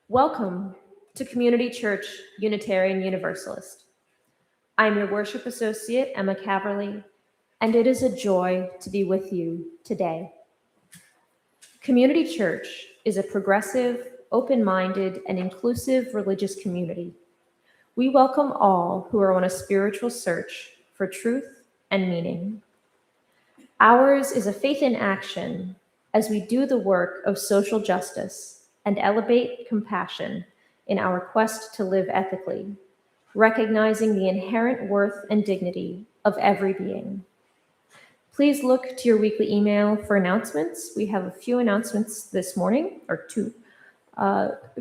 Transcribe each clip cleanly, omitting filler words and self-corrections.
Welcome to Community Church Unitarian Universalist. I'm your worship associate, Emma Caverly, and it is a joy to be with you today. Community Church is a progressive, open-minded, and inclusive religious community. We welcome all who are on a spiritual search for truth and meaning. Ours is a faith in action as we do the work of social justice and elevate compassion in our quest to live ethically, recognizing the inherent worth and dignity of every being. Please look to your weekly email for announcements. We have a few announcements this morning, or two.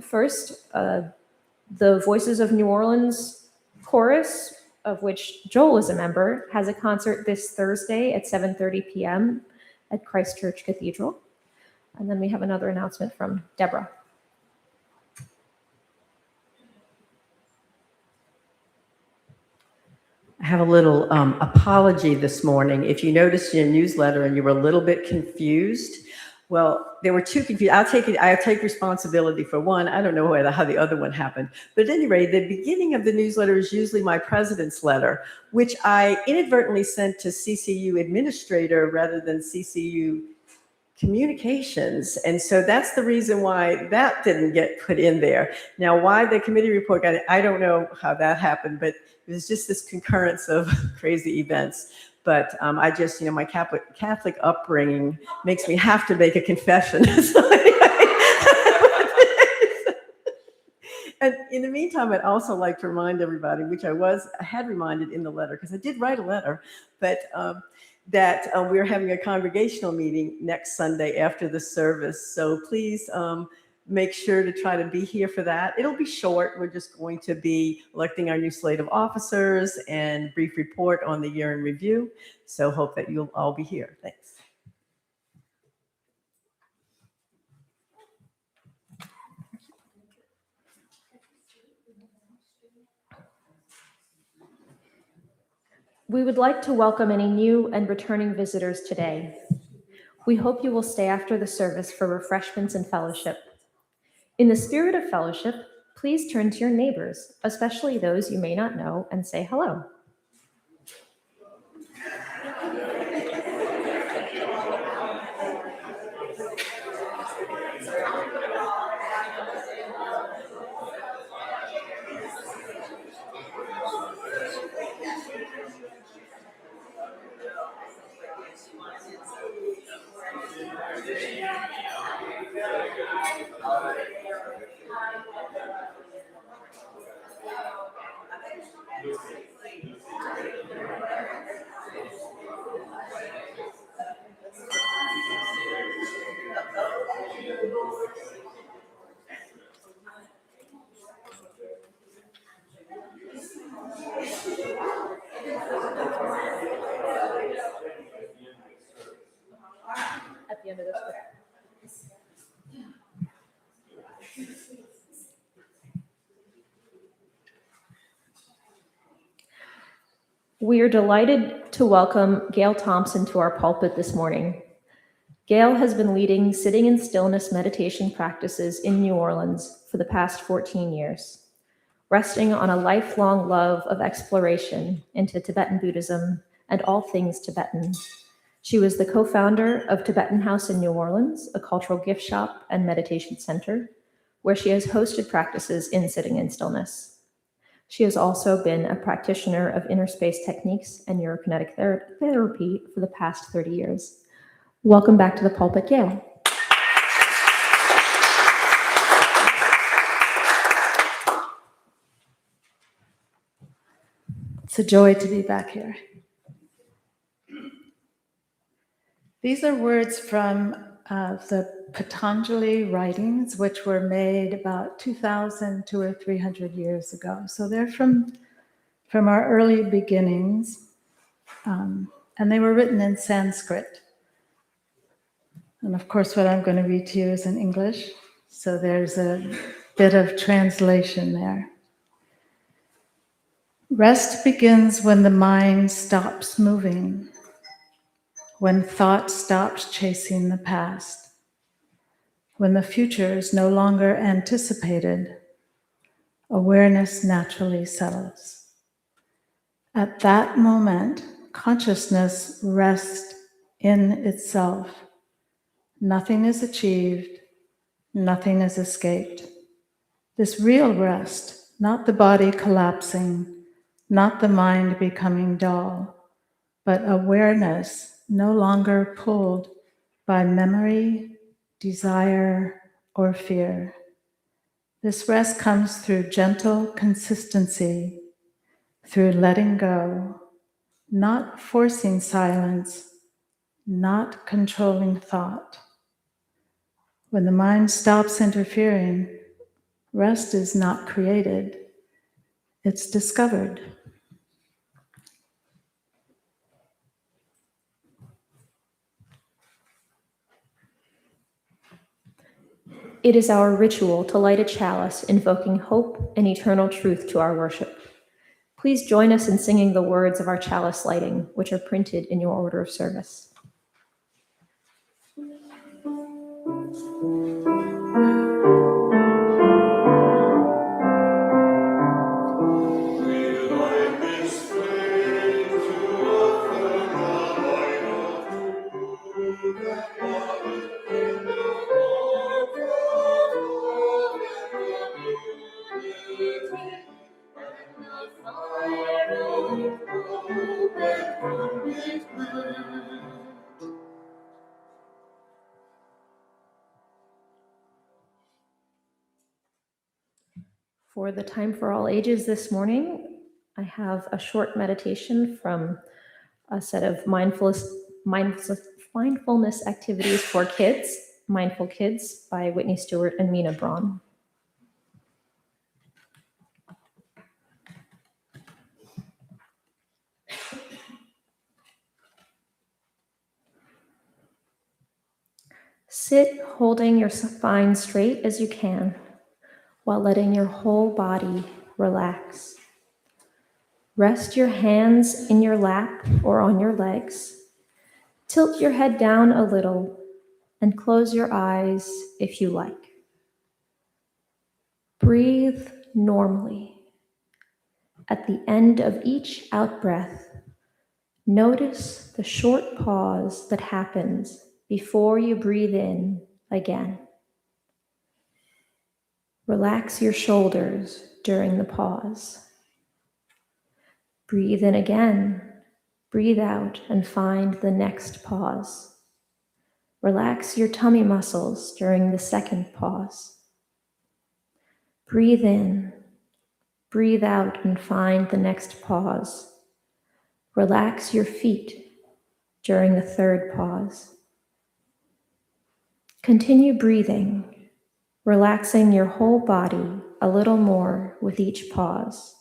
First, the Voices of New Orleans chorus, of which Joel is a member, has a concert this Thursday at 7:30 p.m. at Christ Church Cathedral. And then we have another announcement from Deborah. I have a little apology this morning. If you noticed in your newsletter and you were a little bit confused, well, there were two confused. I'll take responsibility for one. I don't know how the other one happened. But at any rate, the beginning of the newsletter is usually my president's letter, which I inadvertently sent to CCU administrator rather than CCU communications. And so that's the reason why that didn't get put in there. Now, why the committee report got it, I don't know how that happened, but it was just this concurrence of crazy events. But I just, my Catholic upbringing makes me have to make a confession. So anyway. And in the meantime, I'd also like to remind everybody, which I had reminded in the letter, because I did write a letter, but that we're having a congregational meeting next Sunday after the service. So please make sure to try to be here for that. It'll be short. We're just going to be electing our new slate of officers and brief report on the year in review. So hope that you'll all be here. Thanks. We would like to welcome any new and returning visitors today. We hope you will stay after the service for refreshments and fellowship. In the spirit of fellowship, please turn to your neighbors, especially those you may not know, and say hello. At the end of this prayer. We are delighted to welcome Gael Thompson to our pulpit this morning. Gael has been leading sitting in stillness meditation practices in New Orleans for the past 14 years, resting on a lifelong love of exploration into Tibetan Buddhism and all things Tibetan. She was the co-founder of Tibetan House in New Orleans, a cultural gift shop and meditation center, where she has hosted practices in sitting in stillness. She has also been a practitioner of InnerSpace techniques and NeuroKinetic therapy for the past 30 years. Welcome back to the pulpit, Gael. It's a joy to be back here. These are words from the Patanjali writings, which were made about 2,000 or 300 years ago. So they're from our early beginnings, and they were written in Sanskrit. And of course, what I'm going to read to you is in English. So there's a bit of translation there. Rest begins when the mind stops moving, when thought stops chasing the past. When the future is no longer anticipated, awareness naturally settles. At that moment, consciousness rests in itself. Nothing is achieved, nothing is escaped. This real rest, not the body collapsing, not the mind becoming dull, but awareness no longer pulled by memory, desire, or fear. This rest comes through gentle consistency, through letting go, not forcing silence, not controlling thought. When the mind stops interfering, rest is not created, it's discovered. It is our ritual to light a chalice, invoking hope and eternal truth to our worship. Please join us in singing the words of our chalice lighting, which are printed in your order of service. For the time for all ages this morning, I have a short meditation from a set of mindfulness activities for kids, Mindful Kids by Whitney Stewart and Mina Braun. Sit holding your spine straight as you can, while letting your whole body relax. Rest your hands in your lap or on your legs. Tilt your head down a little and close your eyes if you like. Breathe normally. At the end of each out-breath, notice the short pause that happens before you breathe in again. Relax your shoulders during the pause. Breathe in again, breathe out, and find the next pause. Relax your tummy muscles during the second pause. Breathe in, breathe out, and find the next pause. Relax your feet during the third pause. Continue breathing, relaxing your whole body a little more with each pause.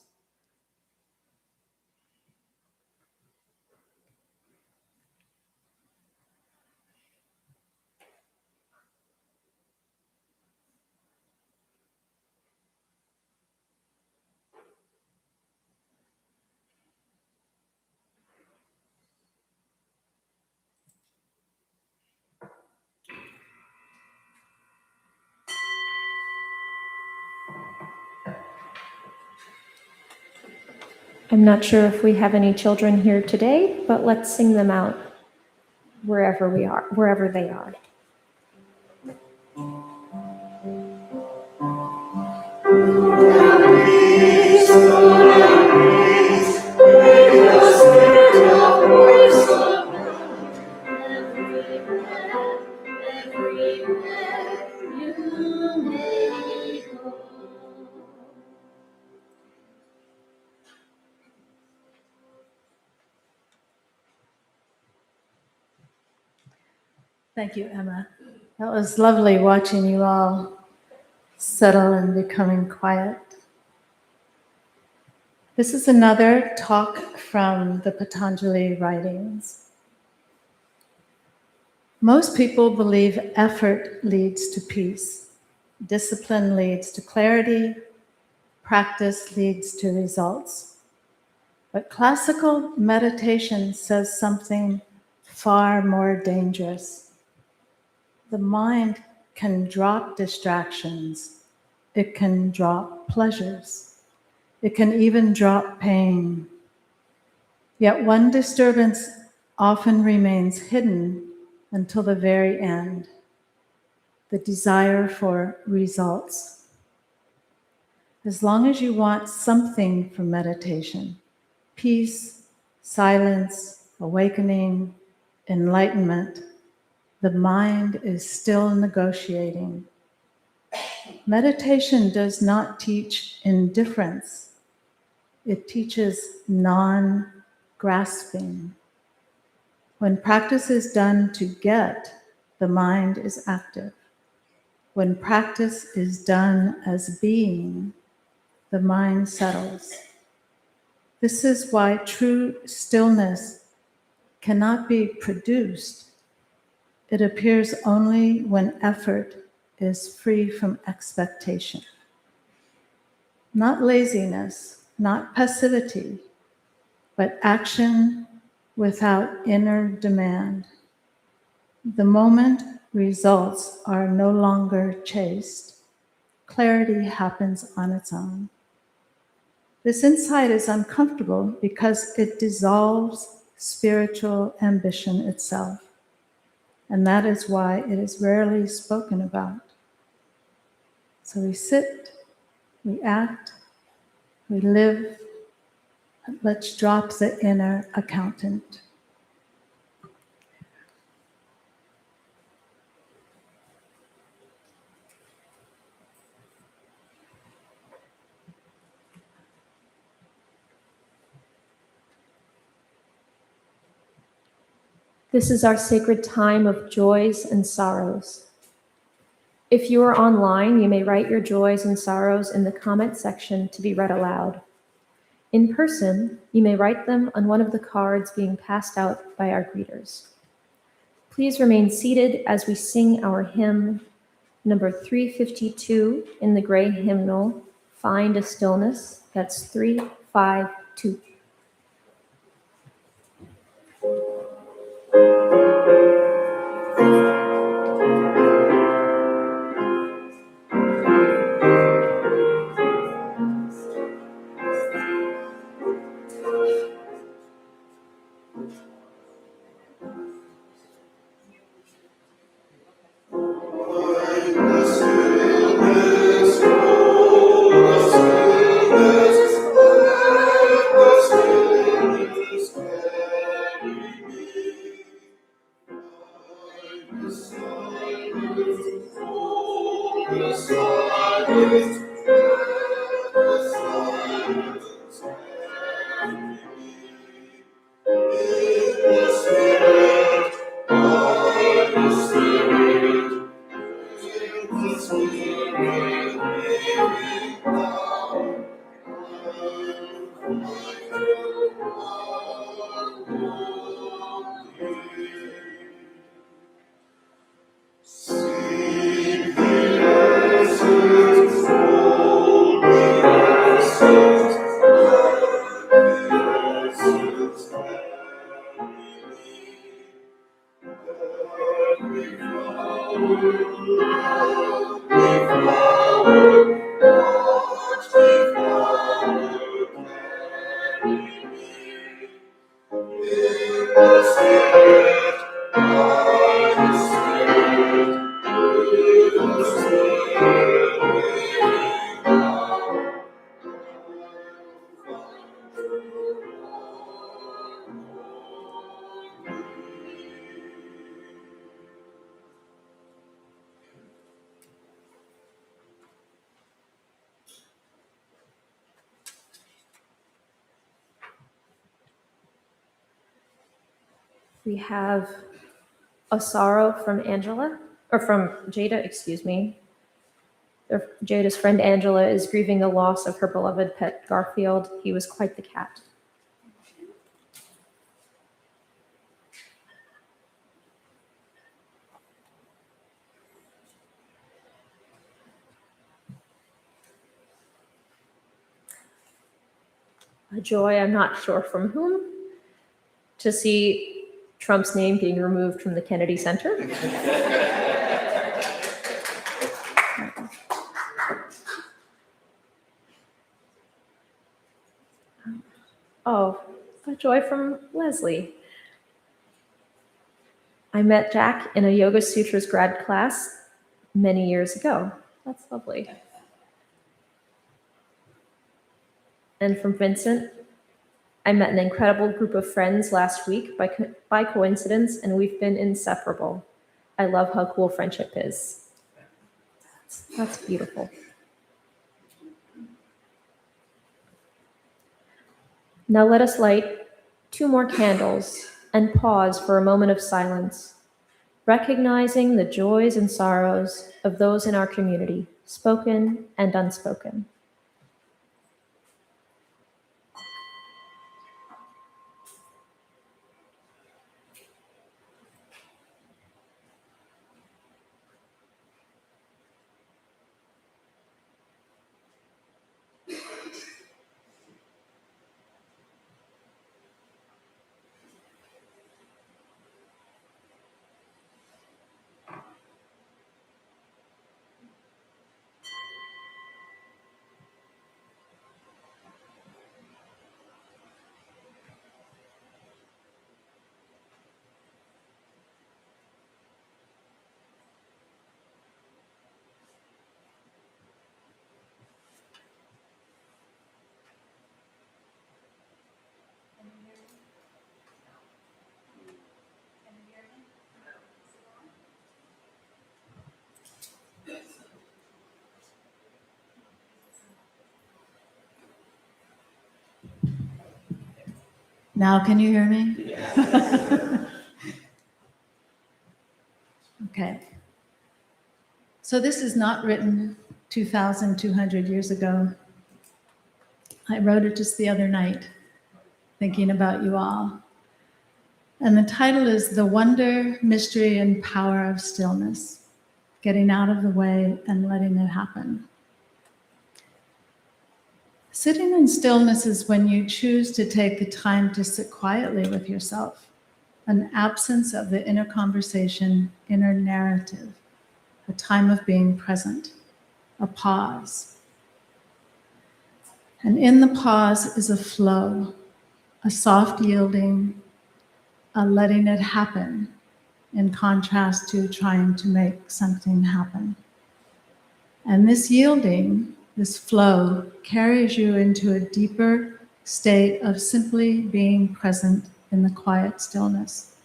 I'm not sure if we have any children here today, but let's sing them out wherever they are. Thank you, Emma. That was lovely watching you all settle and becoming quiet. This is another talk from the Patanjali writings. Most people believe effort leads to peace, discipline leads to clarity, practice leads to results. But classical meditation says something far more dangerous. The mind can drop distractions. It can drop pleasures. It can even drop pain. Yet one disturbance often remains hidden until the very end: the desire for results. As long as you want something from meditation, peace, silence, awakening, enlightenment, the mind is still negotiating. Meditation does not teach indifference. It teaches non-grasping. When practice is done to get, the mind is active. When practice is done as being, the mind settles. This is why true stillness cannot be produced. It appears only when effort is free from expectation. Not laziness, not passivity, but action without inner demand. The moment results are no longer chased. Clarity happens on its own. This insight is uncomfortable because it dissolves spiritual ambition itself. And that is why it is rarely spoken about. So we sit, we act, we live. Let's drop the inner accountant. This is our sacred time of joys and sorrows. If you are online, you may write your joys and sorrows in the comment section to be read aloud. In person, you may write them on one of the cards being passed out by our greeters. Please remain seated as we sing our hymn, number 352 in the gray hymnal, Find a Stillness. That's 352. We have a sorrow from Angela, or from Jada, excuse me. Jada's friend Angela is grieving the loss of her beloved pet Garfield. He was quite the cat. A joy, I'm not sure from whom, to see Trump's name being removed from the Kennedy Center. Oh, a joy from Leslie. I met Jack in a Yoga Sutras grad class many years ago. That's lovely. And from Vincent, I met an incredible group of friends last week by coincidence, and we've been inseparable. I love how cool friendship is. That's beautiful. Now let us light 2 more candles and pause for a moment of silence, recognizing the joys and sorrows of those in our community, spoken and unspoken. Now, can you hear me? Okay. So this is not written 2,200 years ago. I wrote it just the other night, thinking about you all. And the title is The Wonder, Mystery, and Power of Stillness, Getting Out of the Way and Letting It Happen. Sitting in stillness is when you choose to take the time to sit quietly with yourself, an absence of the inner conversation, inner narrative, a time of being present, a pause. And in the pause is a flow, a soft yielding, a letting it happen, in contrast to trying to make something happen. And this yielding, this flow, carries you into a deeper state of simply being present in the quiet stillness,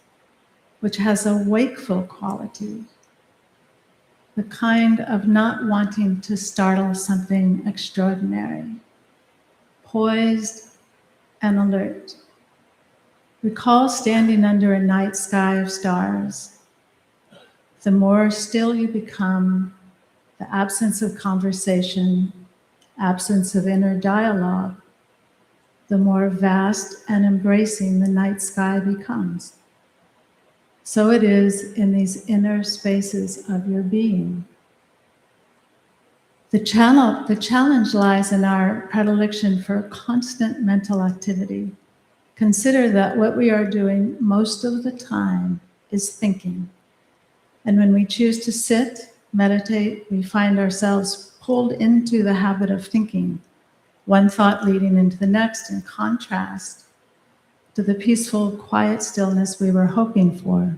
which has a wakeful quality, the kind of not wanting to startle something extraordinary, poised and alert. Recall standing under a night sky of stars. The more still you become, the absence of conversation, absence of inner dialogue, the more vast and embracing the night sky becomes. So it is in these inner spaces of your being. The challenge lies in our predilection for constant mental activity. Consider that what we are doing most of the time is thinking. And when we choose to sit, meditate, we find ourselves pulled into the habit of thinking, one thought leading into the next, in contrast to the peaceful, quiet stillness we were hoping for.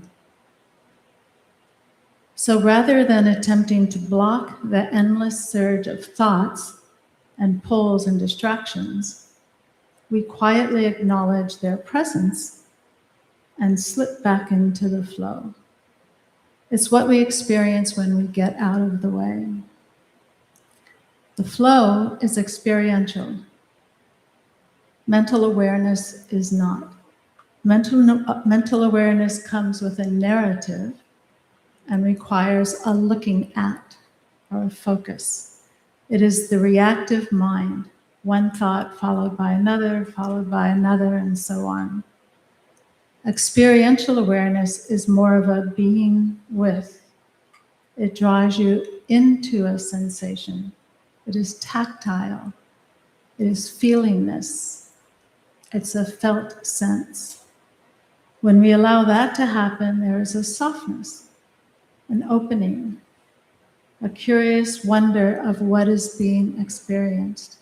So rather than attempting to block the endless surge of thoughts and pulls and distractions, we quietly acknowledge their presence and slip back into the flow. It's what we experience when we get out of the way. The flow is experiential. Mental awareness is not. Mental awareness comes with a narrative and requires a looking at or a focus. It is the reactive mind, one thought followed by another, and so on. Experiential awareness is more of a being with. It draws you into a sensation. It is tactile. It is feelingness. It's a felt sense. When we allow that to happen, there is a softness, an opening, a curious wonder of what is being experienced.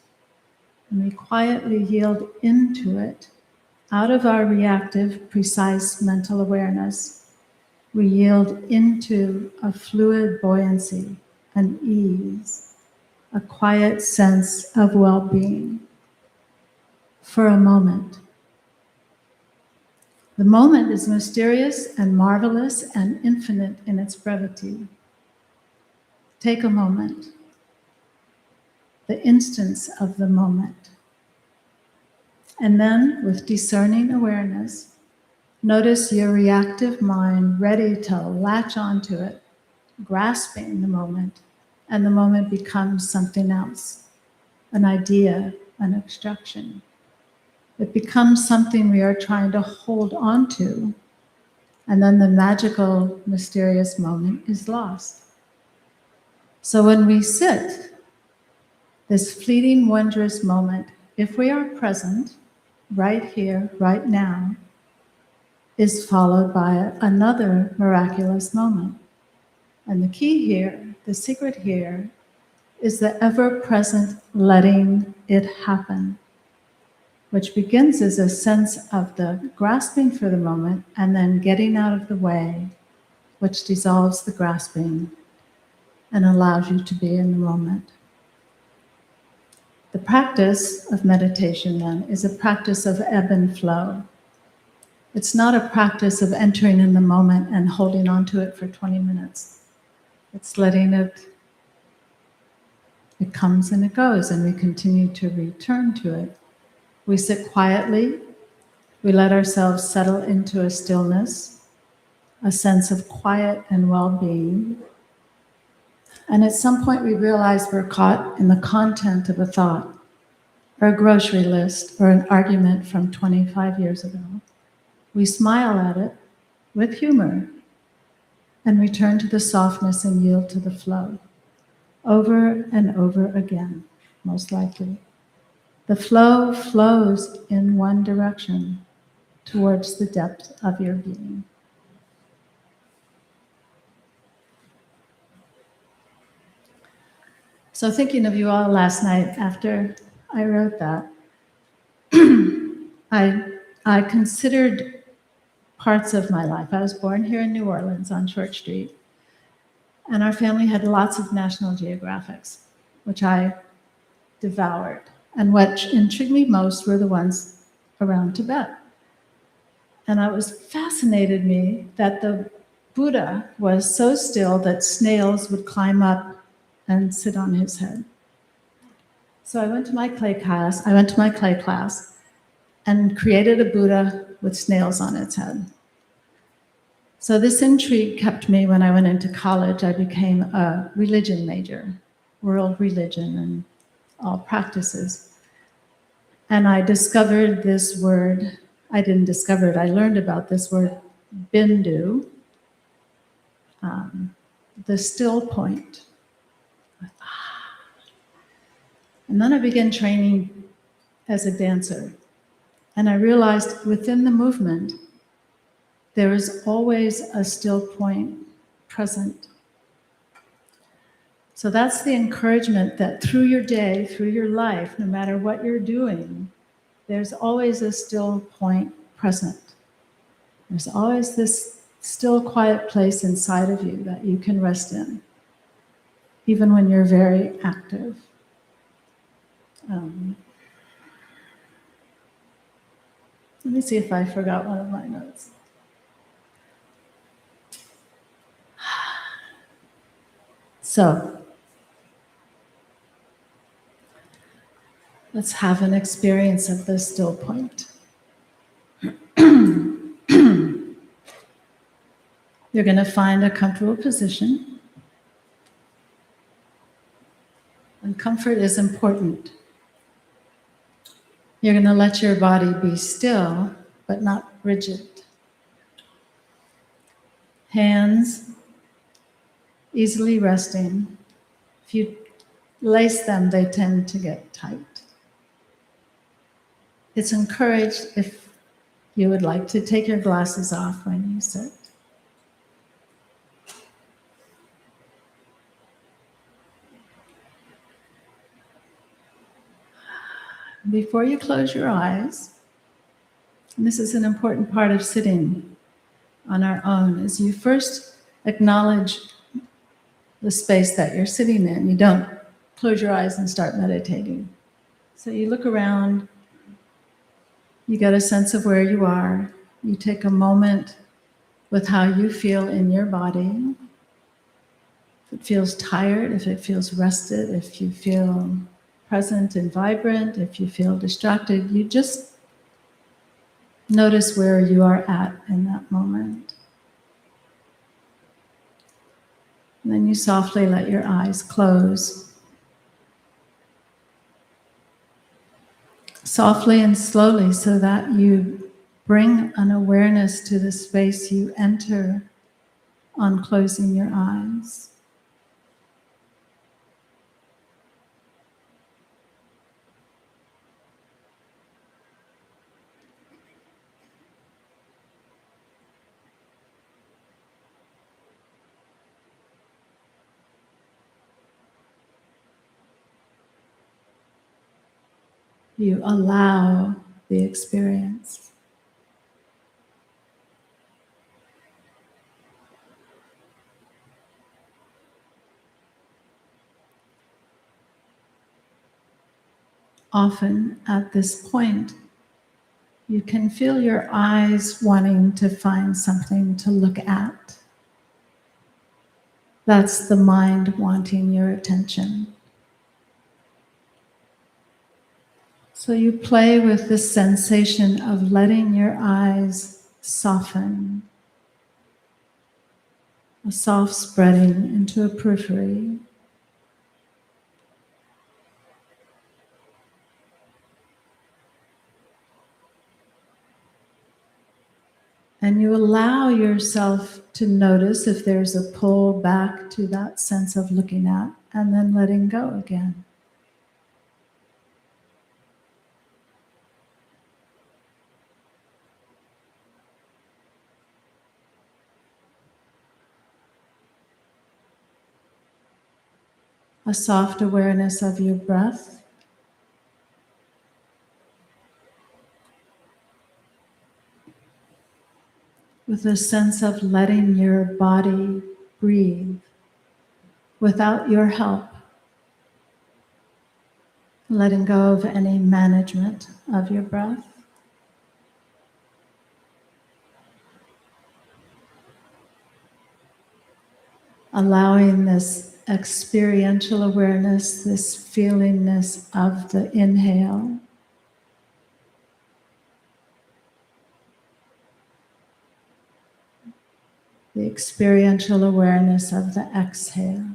And we quietly yield into it Out of our reactive, precise mental awareness, we yield into a fluid buoyancy, an ease, a quiet sense of well-being for a moment. The moment is mysterious and marvelous and infinite in its brevity. Take a moment, the instance of the moment. And then, with discerning awareness, notice your reactive mind ready to latch onto it, grasping the moment, and the moment becomes something else, an idea, an obstruction. It becomes something we are trying to hold on to, and then the magical, mysterious moment is lost. So when we sit, this fleeting, wondrous moment, if we are present, right here, right now, is followed by another miraculous moment. And the key here, the secret here, is the ever-present letting it happen, which begins as a sense of the grasping for the moment and then getting out of the way, which dissolves the grasping and allows you to be in the moment. The practice of meditation, then, is a practice of ebb and flow. It's not a practice of entering in the moment and holding on to it for 20 minutes. It's letting it comes and it goes, and we continue to return to it. We sit quietly, we let ourselves settle into a stillness, a sense of quiet and well-being. And at some point we realize we're caught in the content of a thought, or a grocery list, or an argument from 25 years ago. We smile at it with humor and return to the softness and yield to the flow. Over and over again, most likely. The flow flows in one direction, towards the depth of your being. So thinking of you all last night after I wrote that, I considered parts of my life. I was born here in New Orleans on Church Street, and our family had lots of National Geographics, which I devoured. And what intrigued me most were the ones around Tibet. And it was fascinated me that the Buddha was so still that snails would climb up and sit on his head. So I went to my clay class and created a Buddha with snails on its head. So this intrigue kept me when I went into college. I became a religion major, world religion and all practices. And I discovered this word. I didn't discover it, I learned about this word, bindu, the still point. And then I began training as a dancer. And I realized within the movement, there is always a still point present. So that's the encouragement that through your day, through your life, no matter what you're doing, there's always a still point present. There's always this still, quiet place inside of you that you can rest in, even when you're very active. Let me see if I forgot one of my notes. So, let's have an experience of the still point. You're going to find a comfortable position. And comfort is important. You're going to let your body be still, but not rigid. Hands easily resting. If you lace them, they tend to get tight. It's encouraged if you would like to take your glasses off when you sit. Before you close your eyes, And this is an important part of sitting on our own, is you first acknowledge the space that you're sitting in. You don't close your eyes and start meditating. So you look around, you get a sense of where you are, you take a moment with how you feel in your body. If it feels tired, if it feels rested, if you feel present and vibrant, if you feel distracted, you just notice where you are at in that moment. And then you softly let your eyes close. Softly and slowly, so that you bring an awareness to the space you enter on closing your eyes. You allow the experience. Often at this point, you can feel your eyes wanting to find something to look at. That's the mind wanting your attention. So you play with this sensation of letting your eyes soften, a soft spreading into a periphery. And you allow yourself to notice if there's a pull back to that sense of looking at, and then letting go again. A soft awareness of your breath. With a sense of letting your body breathe without your help. Letting go of any management of your breath. Allowing this experiential awareness, this feelingness of the inhale. The experiential awareness of the exhale.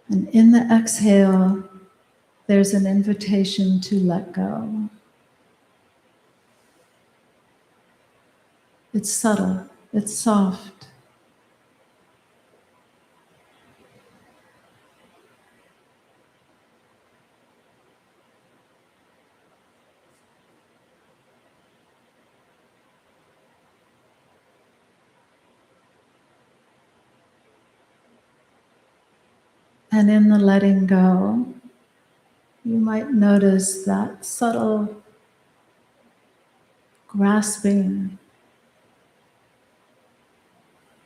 And in the exhale, there's an invitation to let go. It's subtle, it's soft. And in the letting go, you might notice that subtle grasping,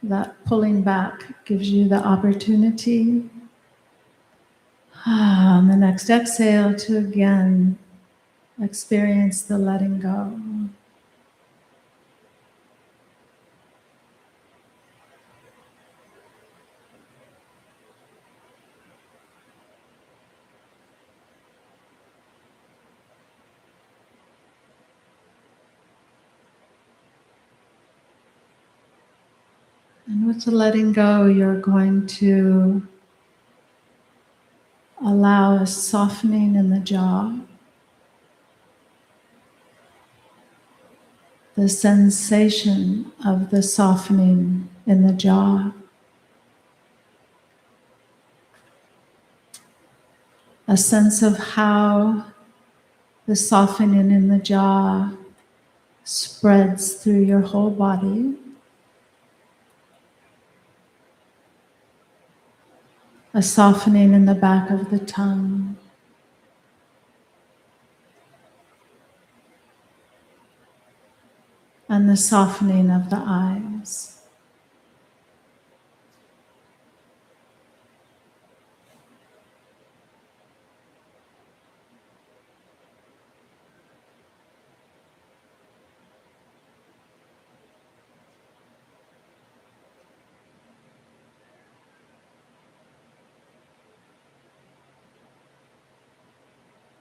that pulling back gives you the opportunity on the next exhale to again experience the letting go. And with the letting go, you're going to allow a softening in the jaw. The sensation of the softening in the jaw. A sense of how the softening in the jaw spreads through your whole body. a softening in the back of the tongue, and the softening of the eyes.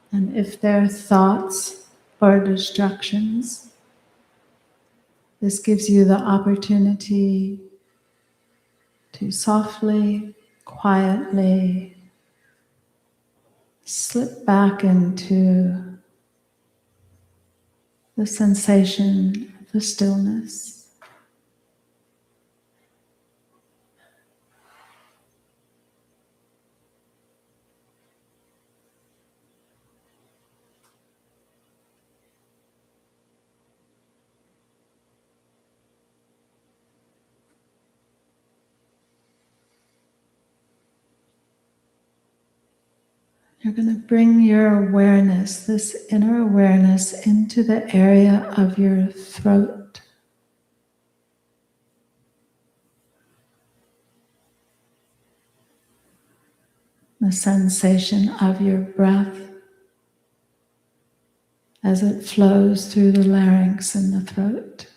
And if there are thoughts or distractions, this gives you the opportunity to softly, quietly slip back into the sensation of the stillness. You're going to bring your awareness, this inner awareness, into the area of your throat. The sensation of your breath as it flows through the larynx and the throat.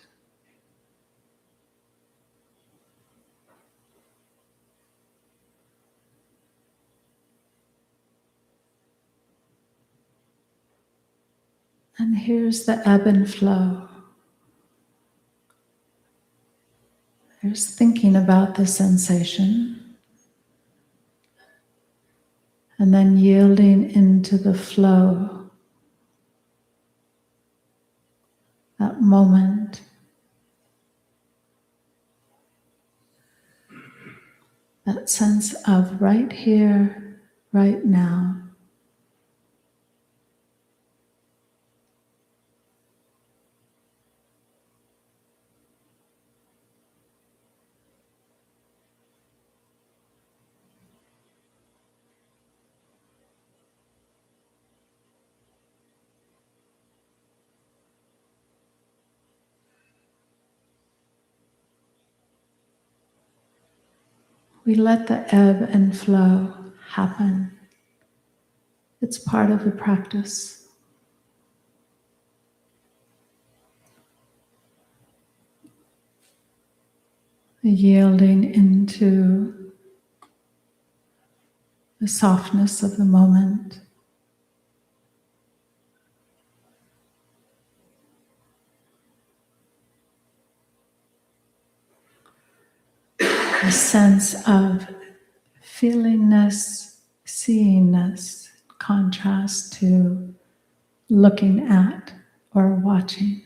And here's the ebb and flow. There's thinking about the sensation, and then yielding into the flow, that moment, that sense of right here, right now. We let the ebb and flow happen. It's part of the practice. The yielding into the softness of the moment. A sense of feelingness, seeingness, contrast to looking at or watching.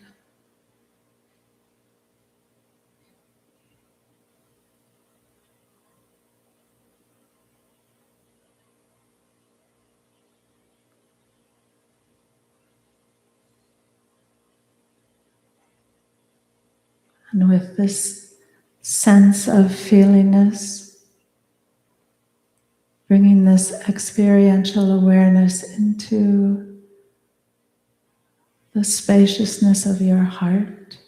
And with this sense of feelingness, bringing this experiential awareness into the spaciousness of your heart.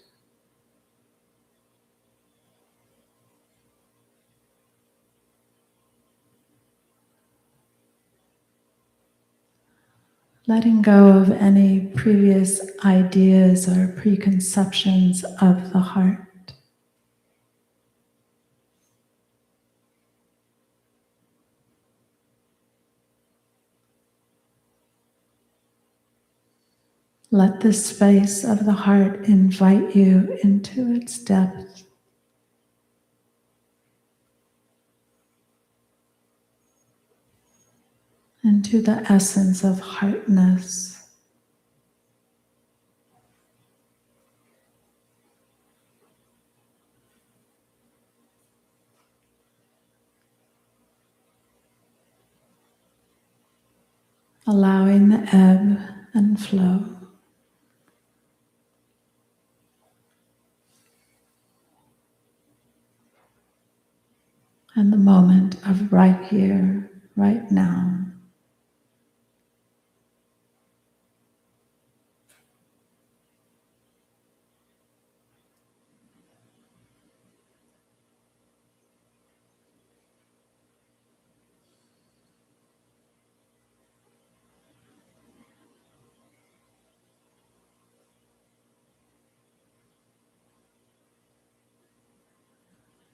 Letting go of any previous ideas or preconceptions of the heart. Let the space of the heart invite you into its depth. Into the essence of heartness. Allowing the ebb and flow. and the moment of right here, right now.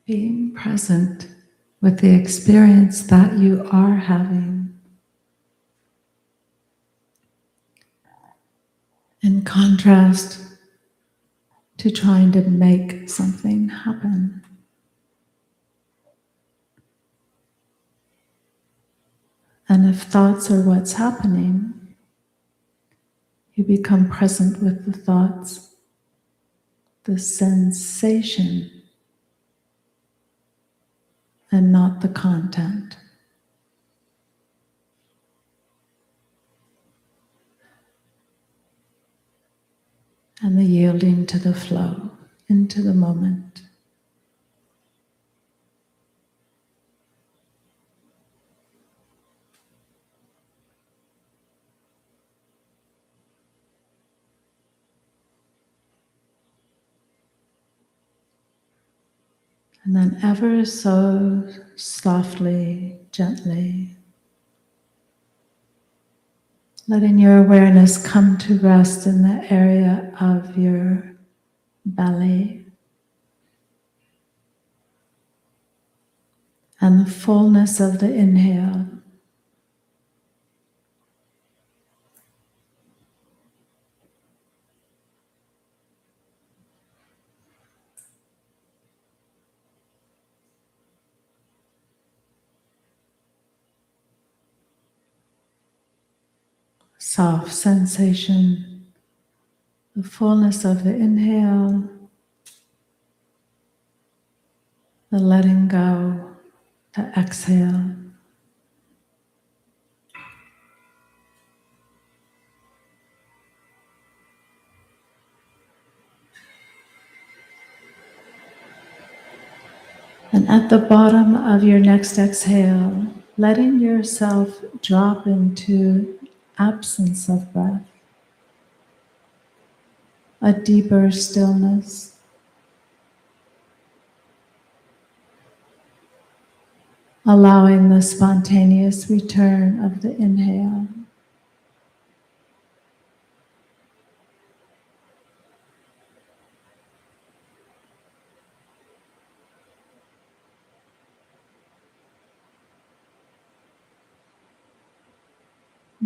Being present with the experience that you are having, in contrast to trying to make something happen. And if thoughts are what's happening, you become present with the thoughts, the sensation, and not the content. And the yielding to the flow, into the moment. And then ever so softly, gently, letting your awareness come to rest in the area of your belly and the fullness of the inhale. Soft sensation, the fullness of the inhale, the letting go, the exhale. And at the bottom of your next exhale, letting yourself drop into absence of breath, a deeper stillness, allowing the spontaneous return of the inhale.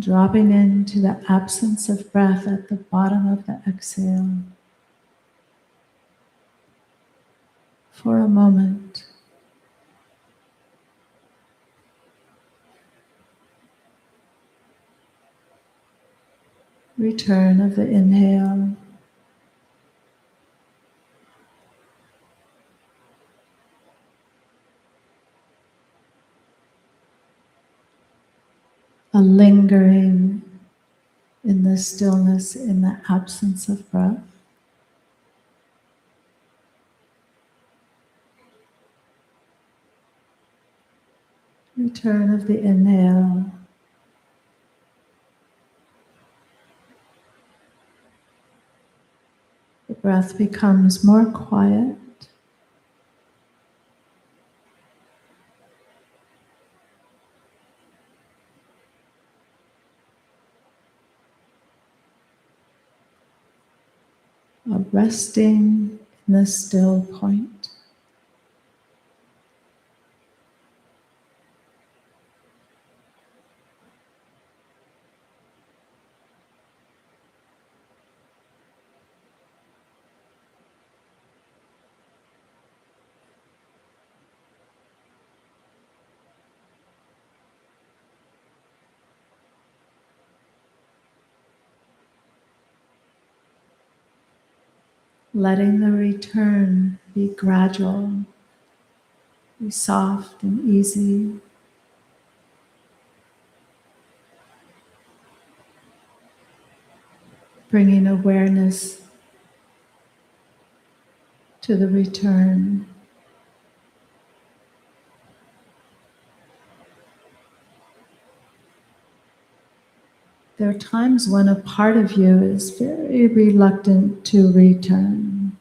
Dropping into the absence of breath at the bottom of the exhale for a moment. Return of the inhale. A lingering in the stillness, in the absence of breath. Return of the inhale. The breath becomes more quiet. A resting in the still point. Letting the return be gradual, be soft and easy. Bringing awareness to the return. there are times when a part of you is very reluctant to return.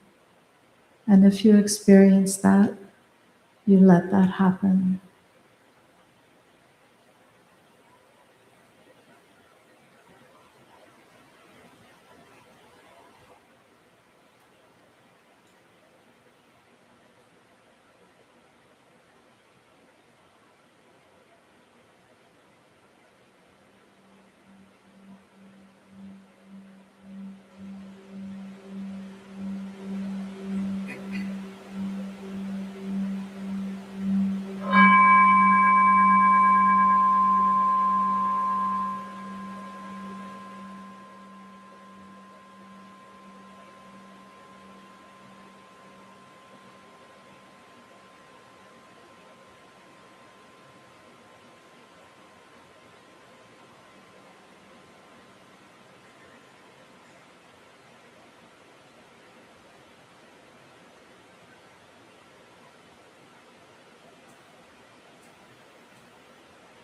And if you experience that, you let that happen.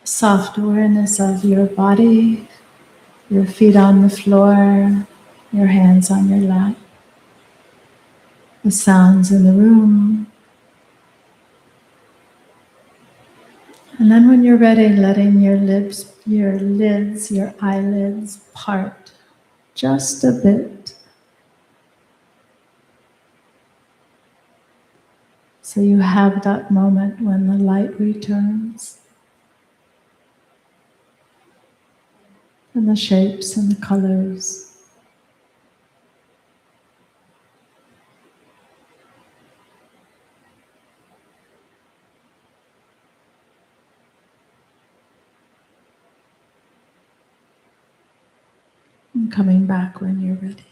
Soft awareness of your body, your feet on the floor, your hands on your lap, the sounds in the room. And then when you're ready, letting your lids, your eyelids part just a bit. So you have that moment when the light returns. And the shapes and the colors. And coming back when you're ready.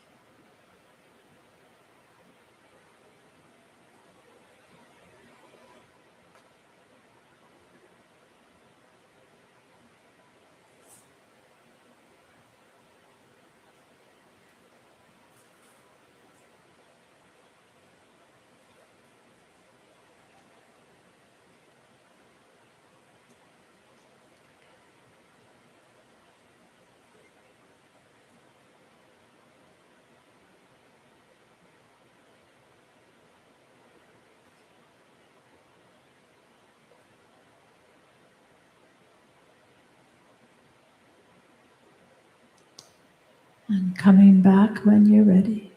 And coming back when you're ready.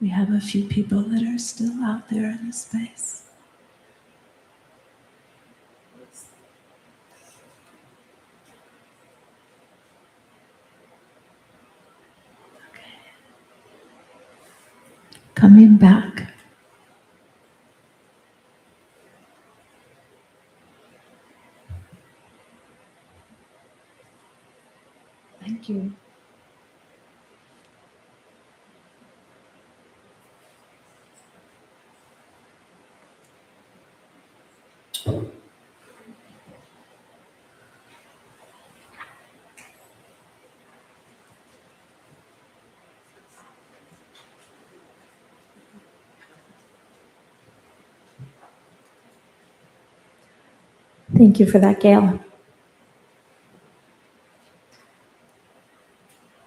We have a few people that are still out there in the space. Okay. Coming back. Thank you. Thank you for that, Gail.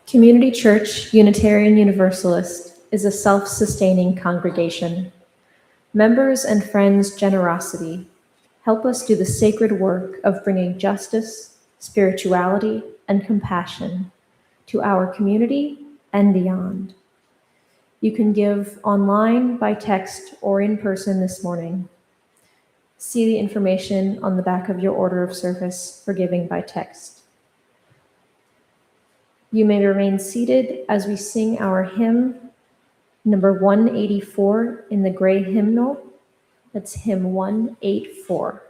Community Church Unitarian Universalist is a self-sustaining congregation. Members and friends' generosity help us do the sacred work of bringing justice, spirituality, and compassion to our community and beyond. You can give online, by text, or in person this morning. See the information on the back of your order of service for giving by text. You may remain seated as we sing our hymn, number 184 in the gray hymnal. That's hymn 184.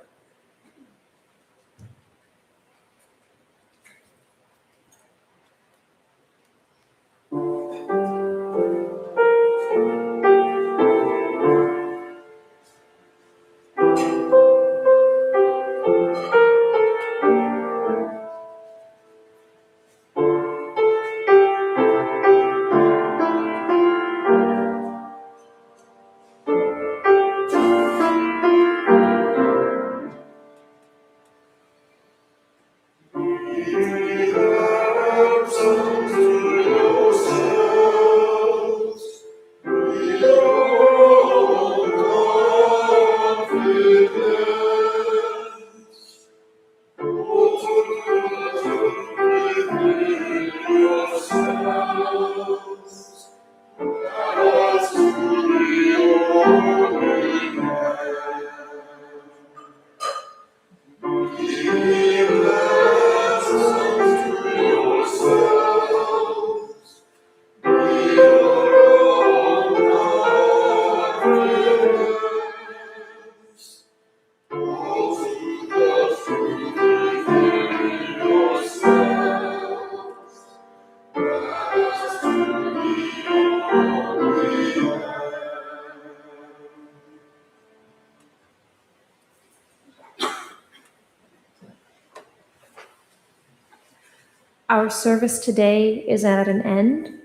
Our service today is at an end.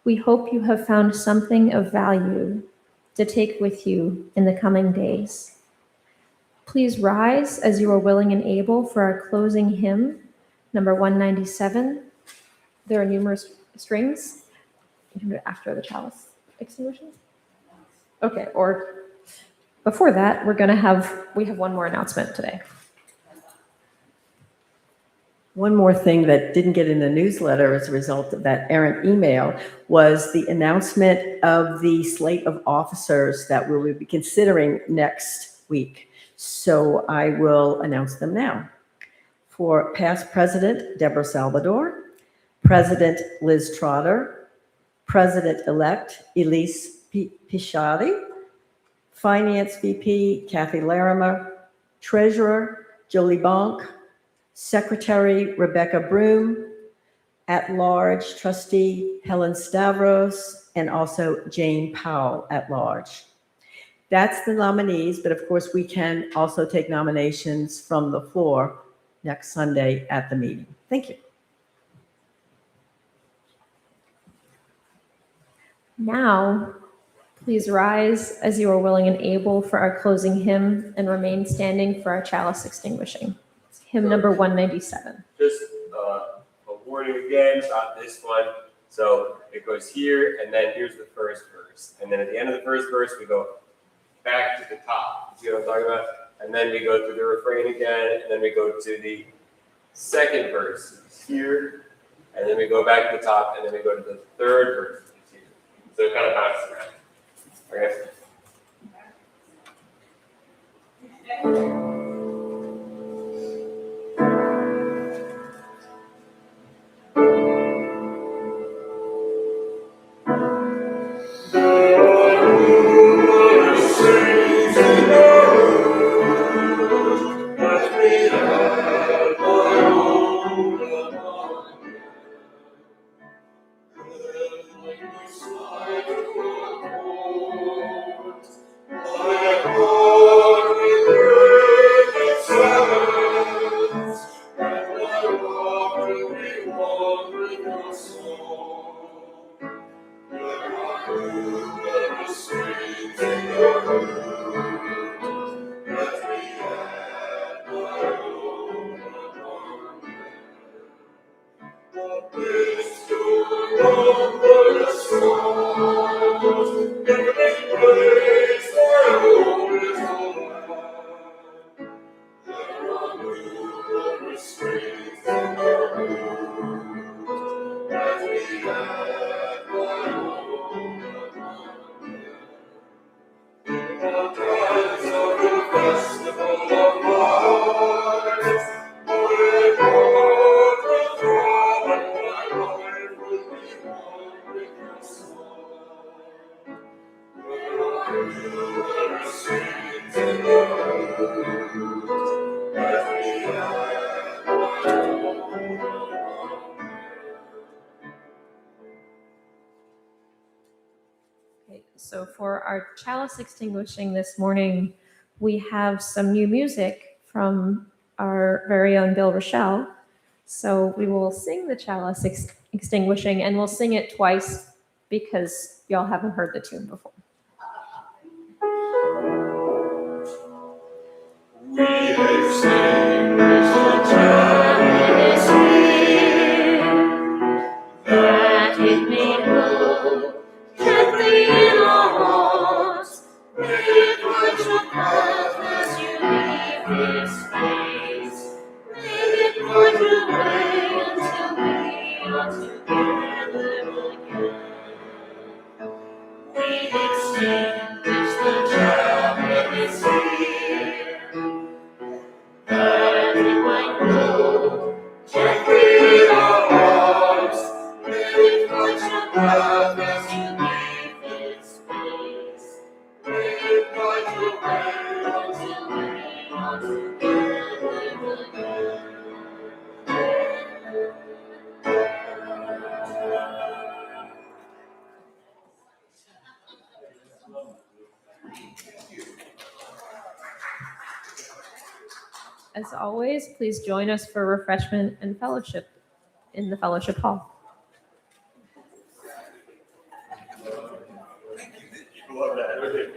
We hope you have found something of value to take with you in the coming days. Please rise as you are willing and able for our closing hymn, number 197. There are numerous strings. You can do it after the chalice extinguishing. Okay, or before that, we have one more announcement today. One more thing that didn't get in the newsletter as a result of that errant email was the announcement of the slate of officers that we will be considering next week. So I will announce them now. For past president, Deborah Salvador, President Liz Trotter, President-elect Elise Pichati, Finance VP Kathy Larimer, Treasurer Jolie Bonk, Secretary Rebecca Broom, at-large trustee Helen Stavros, and also Jane Powell at-large. That's the nominees, but of course we can also take nominations from the floor next Sunday at the meeting. Thank you. Now, please rise as you are willing and able for our closing hymn and remain standing for our chalice extinguishing. It's hymn number 197. Just a warning again about this one. So it goes here, and then here's the first verse. And then at the end of the first verse, we go back to the top. You see what I'm talking about? And then we go through the refrain again, and then we go to the second verse here, and then we go back to the top, and then we go to the third verse here. So it kind of bounces around. Okay? So for our chalice extinguishing this morning, we have some new music from our very own Bill Rochelle. So we will sing the chalice extinguishing, and we'll sing it twice because y'all haven't heard the tune before. We extinguish the chalice. all together again. We extinguish the jealousy. Everyone go, gently our hearts, really touch your breath as you leave this space. Breathe right away until we are together again. As always, please join us for refreshment and fellowship in the fellowship hall. Love that.